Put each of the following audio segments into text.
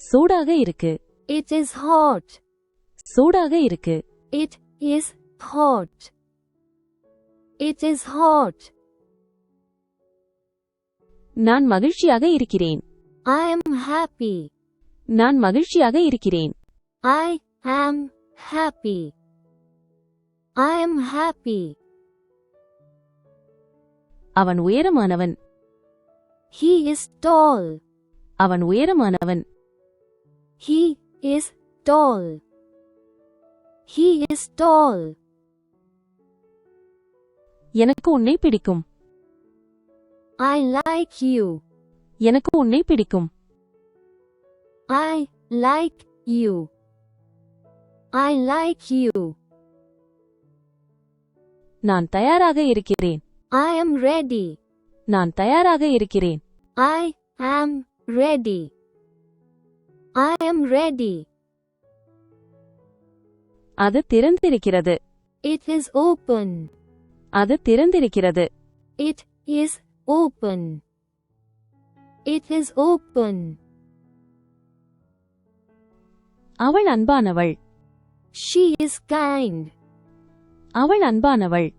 சூடாக இருக்கு. It is hot. சூடாக இருக்கு. It is hot. It is hot. நான் மகிழ்ச்சியாக இருக்கிறேன். I am happy. நான் மகிழ்ச்சியாக இருக்கிறேன். I am happy. I am happy. அவன் உயரமானவன். He is tall. அவன் உயரமானவன். He is tall. He is tall. எனக்கு உன்னை பிடிக்கும். I like you. எனக்கு உன்னை பிடிக்கும். I like you. I like you. நான் தயாராக இருக்கிறேன். I am ready. நான் தயாராக இருக்கிறேன். I am ready. I am ready. அது திறந்திருக்கிறது. It is open. அது திறந்திருக்கிறது. It is open. It is open. அவள் அன்பானவள். She is kind. அவள் அன்பானவள்.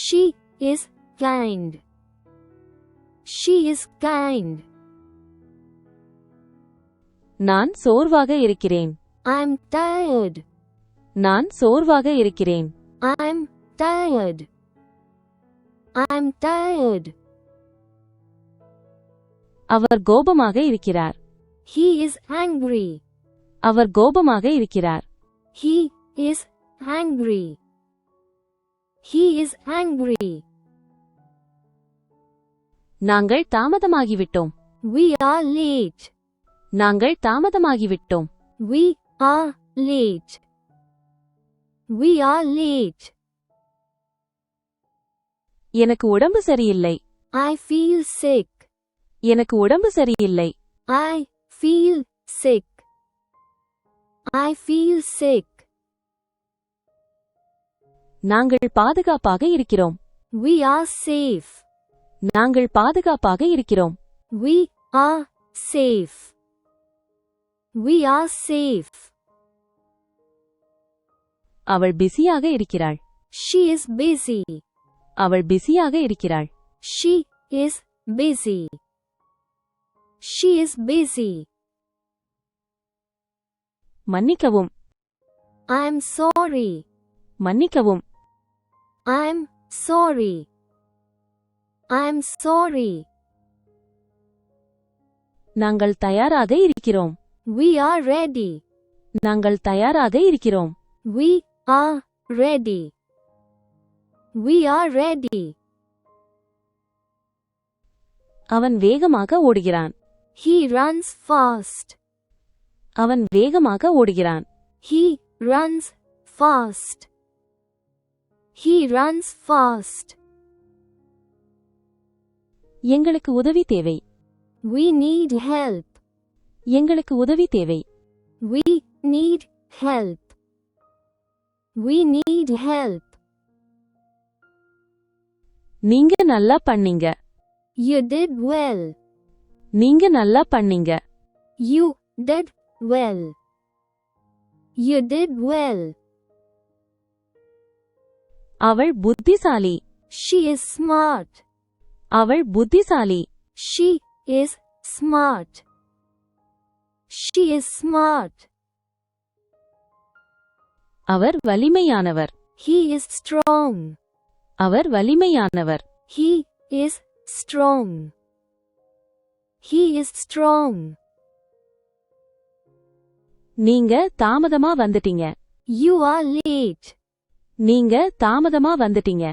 She is kind. She is kind. நான் சோர்வாக இருக்கிறேன். I'm tired. நான் சோர்வாக இருக்கிறேன். I'm tired. I'm tired. அவர் கோபமாக இருக்கிறார். He is angry. அவர் கோபமாக இருக்கிறார். He is angry. He is angry. நாங்கள் தாமதமாகிவிட்டோம். We are late. நாங்கள் தாமதமாகிவிட்டோம். We are late. We are late. எனக்கு உடம்பு சரியில்லை. I feel sick. எனக்கு உடம்பு சரியில்லை. I feel sick. I feel sick. நாங்கள் பாதுகாப்பாக இருக்கிறோம். We are safe. நாங்கள் பாதுகாப்பாக இருக்கிறோம். We are safe. We are safe. அவள் பிஸியாக இருக்கிறாள். She is busy. அவள் பிஸியாக இருக்கிறாள். She is busy. She is busy. மன்னிக்கவும். I'm sorry. மன்னிக்கவும். I'm sorry. I'm sorry. நாங்கள் தயாராக இருக்கிறோம். We are ready. நாங்கள் தயாராக இருக்கிறோம். We are ready. We are ready. அவன் வேகமாக ஓடுகிறான். He runs fast. அவன் வேகமாக ஓடுகிறான். He runs fast. He runs fast. எங்களுக்கு உதவி தேவை. We need help. எங்களுக்கு உதவி தேவை. We need help. We need help. நீங்க நல்லா பண்ணீங்க. You did well. நீங்க நல்லா பண்ணீங்க. You did well. You did well. அவள் புத்திசாலி. She is smart. அவள் புத்திசாலி. She is smart. She is smart. Our வலிமையானவர். He is strong. Our வலிமையானவர். He is strong. He is strong. நீங்க தாமதமா வந்துட்டீங்க. You are late. நீங்க தாமதமா வந்துட்டீங்க.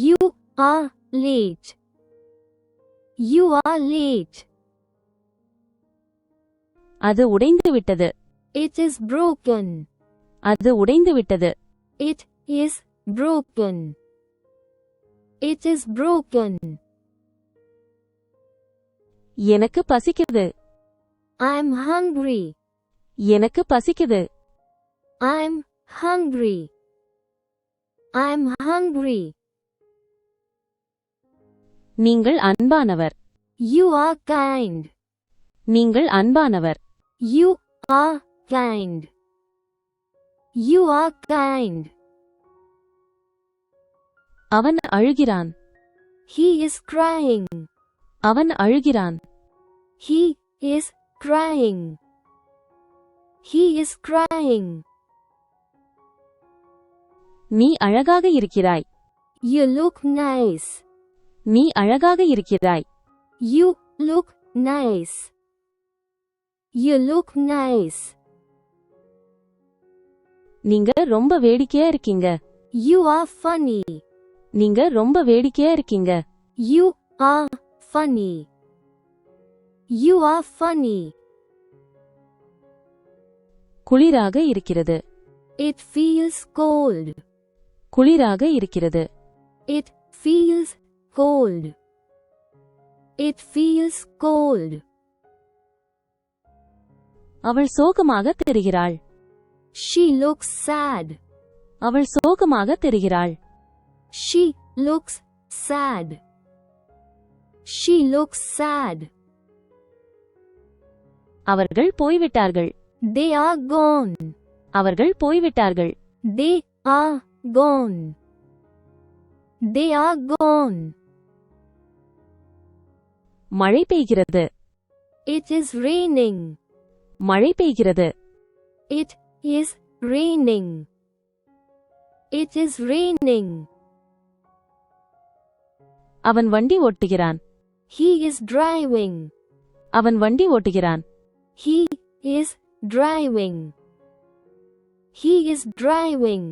You are late. You are late. அது உடைந்து விட்டது. It is broken. அது உடைந்து விட்டது. It is broken. It is broken. எனக்கு பசிக்குது. I'm hungry. எனக்கு பசிக்குது. I'm hungry. I'm hungry. நீங்கள் அன்பானவர். You are kind. நீங்கள் அன்பானவர். You are kind. You are kind. அவன் அழுகிறான். He is crying. அவன் அழுகிறான். He is crying. He is crying. நீ அழகாக இருக்கிறாய். You look nice. நீ அழகாக இருக்கிறாய். You look nice. You look nice. நீங்க ரொம்ப வேடிக்கையா இருக்கீங்க. You are funny. நீங்க ரொம்ப வேடிக்கையா இருக்கீங்க. You are funny. You are funny. குளிராக இருக்கிறது. It feels cold. குளிராக இருக்கிறது. It feels cold. It feels cold. அவள் சோகமாக தெரிகிறாள். She looks sad. அவள் சோகமாக தெரிகிறாள். She looks sad. She looks sad. அவர்கள் போய்விட்டார்கள். They are gone. அவர்கள் போய்விட்டார்கள். They are gone. They are gone. மழை பெய்கிறது. It is raining. மழை பெய்கிறது. It is raining. It is raining. அவன் வண்டி ஓட்டுகிறான். He is driving. அவன் வண்டி ஓட்டுகிறான். He is driving. He is driving.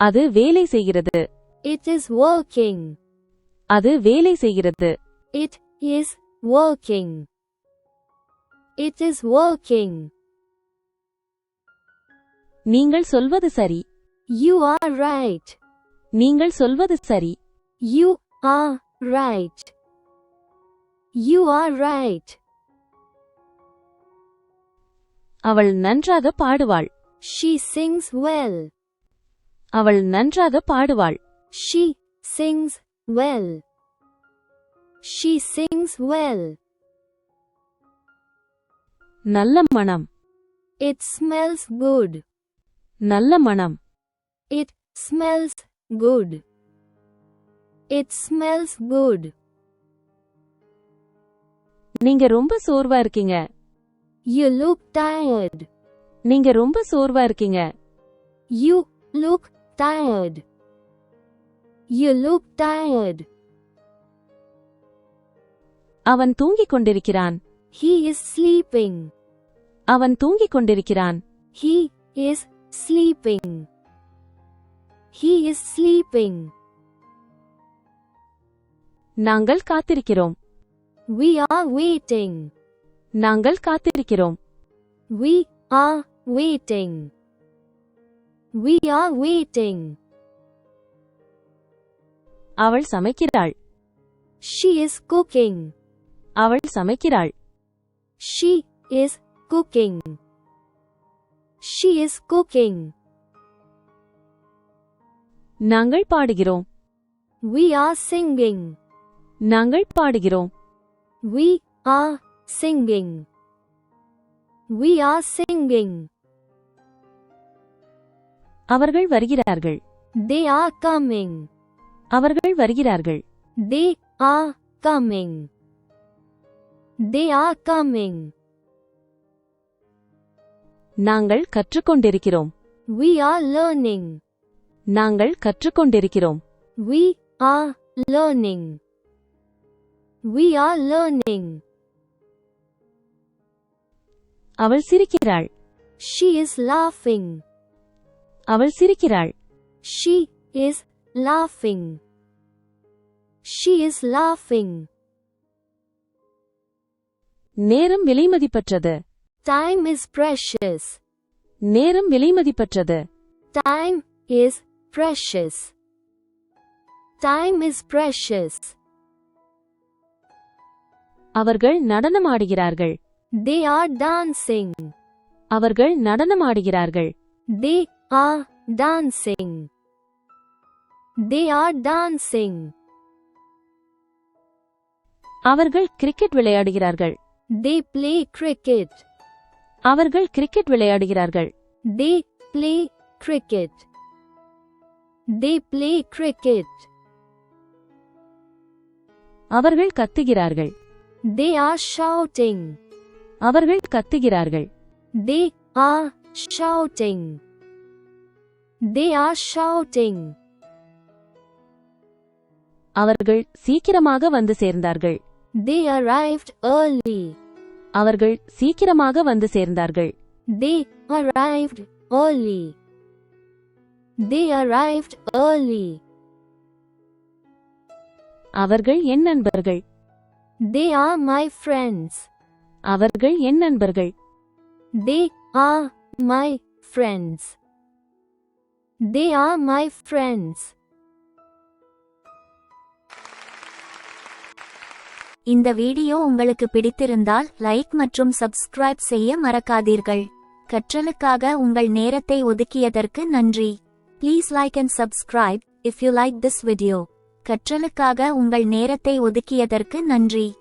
அது வேலை செய்கிறது. It is working. அது வேலை செய்கிறது. It is working. It is working. நீங்கள் சொல்வது சரி. You are right. நீங்கள் சொல்வது சரி. You are right. You are right. அவள் நன்றாக பாடுவாள். She sings well. அவள் நன்றாக பாடுவாள். She sings well. She sings well. நல்ல மணம். It smells good. நல்ல மணம். It smells good. It smells good. நீங்க ரொம்ப சோர்வா இருக்கீங்க. You look tired. நீங்க ரொம்ப சோர்வா இருக்கீங்க. You look tired. You look tired. அவன் தூங்கிக் கொண்டிருக்கிறான். He is sleeping. அவன் தூங்கிக் கொண்டிருக்கிறான். He is sleeping. He is sleeping. நாங்கள் காத்திருக்கிறோம். We are waiting. நாங்கள் காத்திருக்கிறோம். We are waiting. We are waiting. அவள் சமைக்கிறாள். She is cooking. அவள் சமைக்கிறாள். She is cooking. She is cooking. நாங்கள் பாடுகிறோம். We are singing. நாங்கள் பாடுகிறோம். We are singing. We are singing. அவர்கள் வருகிறார்கள். They are coming. அவர்கள் வருகிறார்கள். They are coming. They are coming. நாங்கள் கற்றுக்கொண்டிருக்கிறோம். We are learning. நாங்கள் கற்றுக்கொண்டிருக்கிறோம். We are learning. We are learning. அவள் சிரிக்கிறாள். She is laughing. அவள் சிரிக்கிறாள். She is laughing. She is laughing. நேரம் விலைமதிப்பற்றது. Time is precious. நேரம் விலைமதிப்பற்றது. Time is precious. Time is precious. அவர்கள் நடனமாடுகிறார்கள். They are dancing. அவர்கள் நடனமாடுகிறார்கள். They are dancing. They are dancing. அவர்கள் cricket விளையாடுகிறார்கள். They play cricket. அவர்கள் cricket விளையாடுகிறார்கள். They play cricket. They play cricket. அவர்கள் கத்துகிறார்கள். They are shouting. அவர்கள் கத்துகிறார்கள். They are shouting. They are shouting. அவர்கள் சீக்கிரமாக வந்து சேர்ந்தார்கள். They arrived early. அவர்கள் சீக்கிரமாக வந்து சேர்ந்தார்கள். They arrived early. They arrived early. அவர்கள் என் நண்பர்கள். They are my friends. அவர்கள் என் நண்பர்கள். They are my friends. They are my friends. இந்த வீடியோ உங்களுக்கு பிடித்திருந்தால் லைக் மற்றும் சப்ஸ்கிரைப் செய்ய மறக்காதீர்கள். கற்றலுக்காக உங்கள் நேரத்தை ஒதுக்கியதற்கு நன்றி. Please like and subscribe if you like this video. கற்றலுக்காக உங்கள் நேரத்தை ஒதுக்கியதற்கு நன்றி.